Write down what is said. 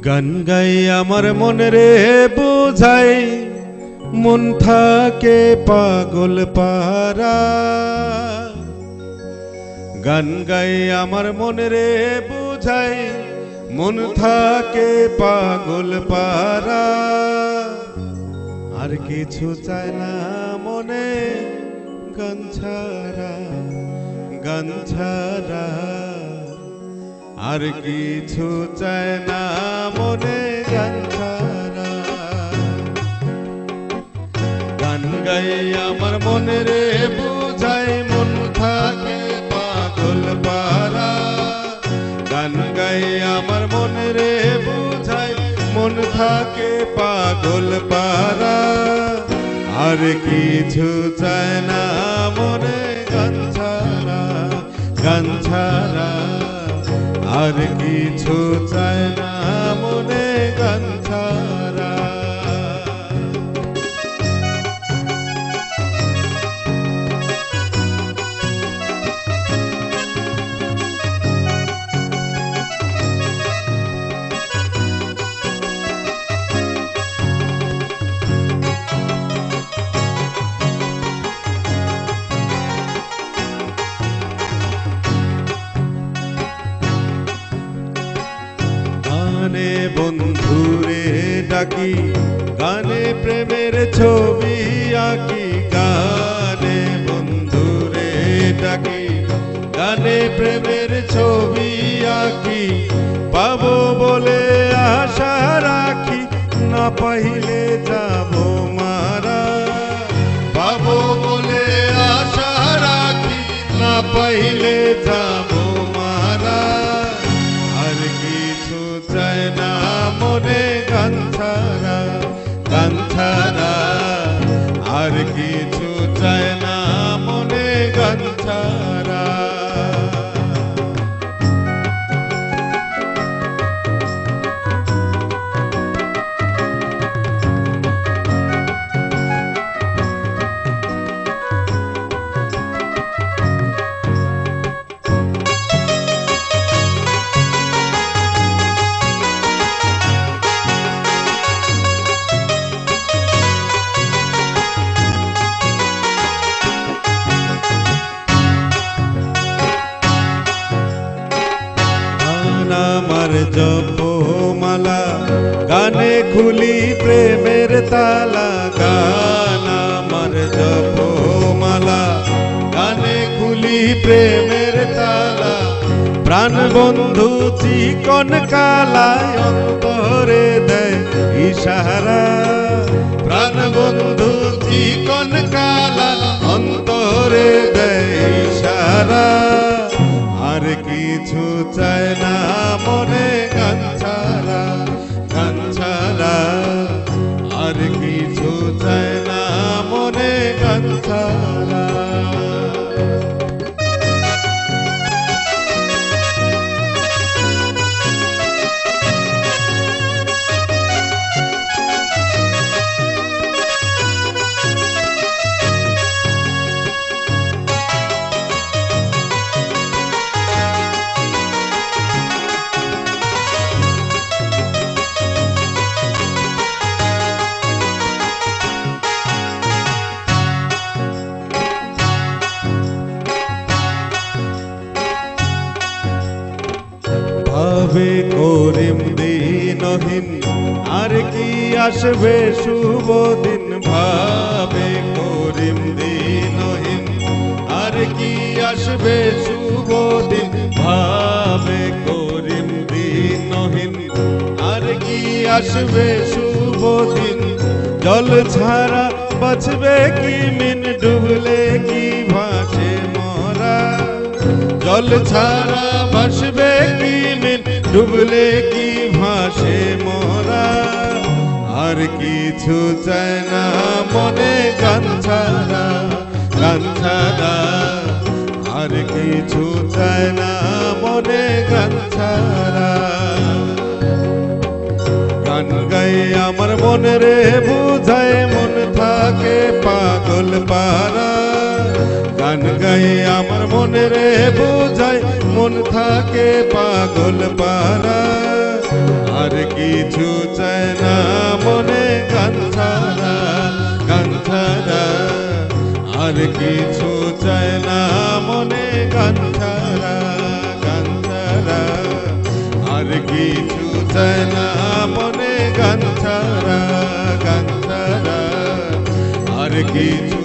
গান গাই আমার মনে রে বুঝাই মন থাকে পাগল পারা। গান গাই আমার মনে রে বুঝাই মন থাকে পাগল পারা। আর কিছু চায় না মনে গান ছাড়া, গান ছাড়া। আর কিছু চায় না মনে গান ছাড়া। গান গাই আমার মনে রে বুঝাই মন থাকে পাগল পারা। গান গাই আমার মনে রে বুঝাই মন থাকে পাগল পারা। আর কিছু চায় না মনে গান ছাড়া, গান ছাড়া। আর কিছু চায় না মনে গান ছাড়া। গানে বন্ধুরে ডাকি, গানে প্রেমের ছবি আঁকি। গানে বন্ধুরে ডাকি, গানে প্রেমের ছবি আঁকি। পাবো বলে আশা রাখি, না পাইলে যাব মারা। পাবো বলে আশা রাখি, না পাইলে যাব মারা। আর কিছু চায় না মনে গান ছাড়া, গান ছাড়া। আর কিছু চায় না মনে গান ছাড়া। আমার জপমালা, গানে খুলি প্রেমের তালা। গান আমার জপমালা, গানে খুলি প্রেমের তালা। প্রাণ বন্ধু চিকন কালায় অন্তরে দেয় ইশারা। প্রাণ বন্ধু চিকন কালা অন্তরে দেয় ইশারা। আর কিছু চায় না মনে গান ছাড়া, গান ছাড়া। আর কিছু চায় না মনে গান ছাড়া। ভাবে করিম দিনহীন, আর কি আসবে শুভ দিন। ভাবে করিম দিনহীন, আর কি আসবে শুভ দিন। ভাবে করিম দিনহীন, আর কি আসবে শুভ দিন। জল ছাড়া বাঁচবে কি মিন, ডুবলে কি ভাসে মরা। জল ছাড়া ভাসবে কি মিন, ডুবলে কি ভাসে মরা। আর কিছু চায় না মনে গান ছাড়া, গান ছাড়া। আর কিছু চায় না মনে গান ছাড়া। গান গাই আমার মনে রে বুঝাই মন থাকে পাগল পারা। গান গাই আমার মনে রে বুঝাই মন থাকে পাগল পারা। আর কিছু চায় না মনে গান ছাড়া, গান ছাড়া আর কিছু চায় না মনে গান ছাড়া, গান ছাড়া আর কিছু চায় না মনে গান ছাড়া, গান ছাড়া আর কিছু